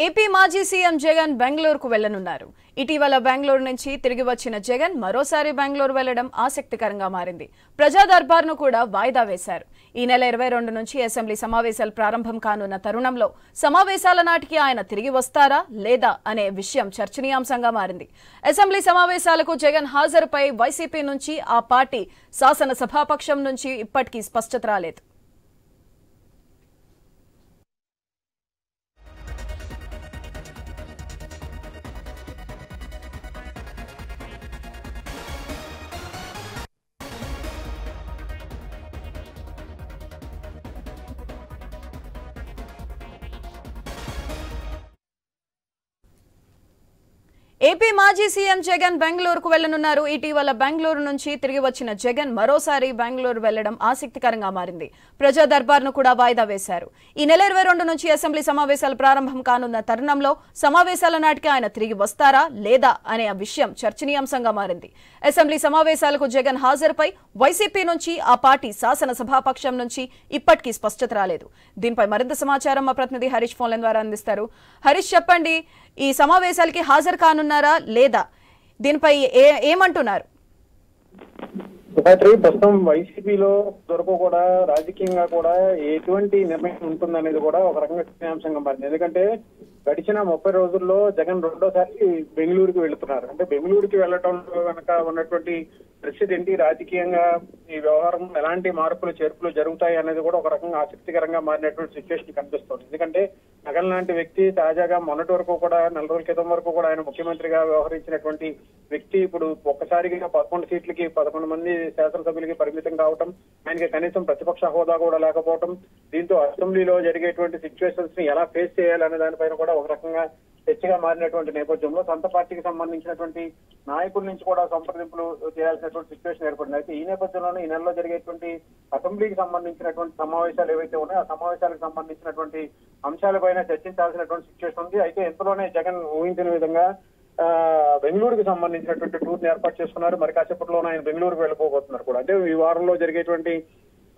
AP మాజీ CM Jagan బెంగళూరుకు వెళ్లనున్నారు. ఇటీవల బెంగళూరు నుంచి తిరిగి వచ్చిన జగన్ మరోసారి బెంగళూరు వెళ్లడం ఆసక్తికరంగా మారింది. ప్రజా దర్బార్ను కూడా వాయిదా వేశారు. ఈ నెల 22 నుంచి అసెంబ్లీ సమావేశాలు ప్రారంభం కానున్న తరుణంలో సమావేశాల నాటికి ఆయన తిరిగి వస్తారా లేదా అనే విషయం చర్చనీయాంశంగా మారింది. అసెంబ్లీ సమావేశాలకు జగన్ హాజరుపై వైసీపీ నుంచి ఆ పార్టీ శాసనసభాపక్షం నుంచి ఇప్పటికీ స్పష్టత రాలేదు. ఏపీ మాజీ సీఎం జగన్ బెంగళూరుకు వెళ్లనున్నారు. ఇటీవల బెంగళూరు నుంచి తిరిగి వచ్చిన జగన్ మరోసారి బెంగళూరు వెళ్లడం ఆసక్తికరంగా మారింది. ప్రజా దర్బార్ను కూడా వాయిదా వేశారు. ఈ నెల 22 నుంచి అసెంబ్లీ సమావేశాలు ప్రారంభం కానున్న తరుణంలో సమావేశాల నాటికి ఆయన తిరిగి వస్తారా లేదా అనే విషయం చర్చనీయాంశంగా మారింది. అసెంబ్లీ సమావేశాలకు జగన్ హాజరుపై వైసీపీ నుంచి ఆ పార్టీ శాసనసభాపక్షం నుంచి ఇప్పటికీ స్పష్టత రాలేదు. దీనిపై మరింత సమాచారం మా ప్రతినిధి హరీష్ ఫోన్ లైన్ ద్వారా అందిస్తారు. హరీష్, చెప్పండి, ఈ సమావేశాలకి హాజరు కానున్నారా లేదా? దీనిపై ఏమంటున్నారు? ప్రస్తుతం వైసీపీలో వరకు కూడా రాజకీయంగా కూడా ఎటువంటి నిర్ణయం ఉంటుందనేది కూడా ఒక రకంగా చర్చనీయాంశంగా మారింది. ఎందుకంటే గడిచిన 30 రోజుల్లో జగన్ రెండోసారి బెంగళూరుకి వెళుతున్నారు. అంటే బెంగళూరుకి వెళ్లటంలో కనుక ఉన్నటువంటి పరిస్థితి ఏంటి, రాజకీయంగా ఈ వ్యవహారం ఎలాంటి మార్పులు చేర్పులు జరుగుతాయి అనేది కూడా ఒక రకంగా ఆసక్తికరంగా మారినటువంటి సిచ్యువేషన్ కనిపిస్తుంది. ఎందుకంటే జగన్ లాంటి వ్యక్తి తాజాగా మొన్నటి వరకు కూడా 4 రోజుల క్రితం వరకు కూడా ఆయన ముఖ్యమంత్రిగా వ్యవహరించినటువంటి వ్యక్తి ఇప్పుడు ఒక్కసారిగా 11 సీట్లకి 11 మంది శాసనసభ్యులకి పరిమితం కావటం, ఆయనకి కనీసం ప్రతిపక్ష హోదా కూడా లేకపోవటం, దీంతో అసెంబ్లీలో జరిగేటువంటి సిచ్యువేషన్స్ ని ఎలా ఫేస్ చేయాలనే దానిపైన కూడా ఒక రకంగా చర్చగా మారినటువంటి నేపథ్యంలో సొంత పార్టీకి సంబంధించినటువంటి నాయకుల నుంచి కూడా సంప్రదింపులు చేయాల్సినటువంటి సిచ్యువేషన్ ఏర్పడింది. అయితే ఈ నేపథ్యంలోనే ఈ నెలలో జరిగేటువంటి అసెంబ్లీకి సంబంధించినటువంటి సమావేశాలు ఏవైతే ఉన్నాయో ఆ సమావేశాలకు సంబంధించినటువంటి అంశాలపైన చర్చించాల్సినటువంటి సిచ్యువేషన్ ఉంది. అయితే ఎంతలోనే జగన్ ఊహించిన విధంగా బెంగళూరుకి సంబంధించినటువంటి టూర్ ని ఏర్పాటు చేసుకున్నారు. మరి కాసేపట్లోనే ఆయన బెంగళూరుకు వెళ్ళిపోతున్నారు కూడా. అంటే ఈ వారంలో జరిగేటువంటి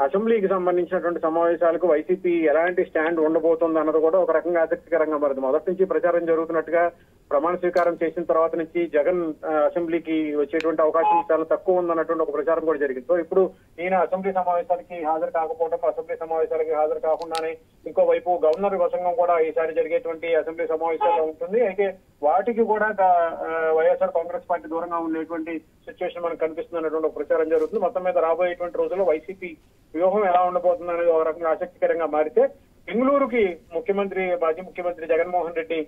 అసెంబ్లీకి సంబంధించినటువంటి సమావేశాలకు వైసీపీ ఎలాంటి స్టాండ్ ఉండబోతుంది అన్నది కూడా ఒక రకంగా ఆసక్తికరంగా మారింది. మొదటి నుంచి ప్రచారం జరుగుతున్నట్టుగా ప్రమాణ స్వీకారం చేసిన తర్వాత నుంచి జగన్ అసెంబ్లీకి వచ్చేటువంటి అవకాశం చాలా తక్కువ ఉందన్నటువంటి ఒక ప్రచారం కూడా జరిగింది. సో ఇప్పుడు ఈయన అసెంబ్లీ సమావేశాలకి హాజరు కాకపోవడం, అసెంబ్లీ సమావేశాలకి హాజరు కాకుండానే ఇంకోవైపు గవర్నర్ ప్రసంగం కూడా ఈసారి జరిగేటువంటి అసెంబ్లీ సమావేశాల్లో ఉంటుంది. అయితే వాటికి కూడా వైఎస్ఆర్ కాంగ్రెస్ పార్టీ దూరంగా ఉండేటువంటి సిచ్యువేషన్ మనకు కనిపిస్తుంది అన్నటువంటి ఒక ప్రచారం జరుగుతుంది. మొత్తం మీద రాబోయేటువంటి రోజుల్లో వైసీపీ వ్యూహం ఎలా ఉండబోతుంది అనేది ఒక రకంగా ఆసక్తికరంగా మారితే బెంగళూరుకి మాజీ ముఖ్యమంత్రి జగన్మోహన్ రెడ్డి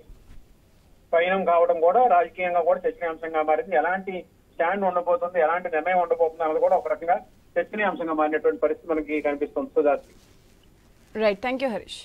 పయనం కావడం కూడా రాజకీయంగా కూడా చర్చనీయాంశంగా మారింది. ఎలాంటి స్టాండ్ ఉండబోతుంది, ఎలాంటి నిర్ణయం ఉండబోతుంది అన్నది కూడా ఒక రకంగా చర్చనీయాంశంగా మారినటువంటి పరిస్థితి మనకి కనిపిస్తుంది. సుధార్తి. Right, thank you Harish.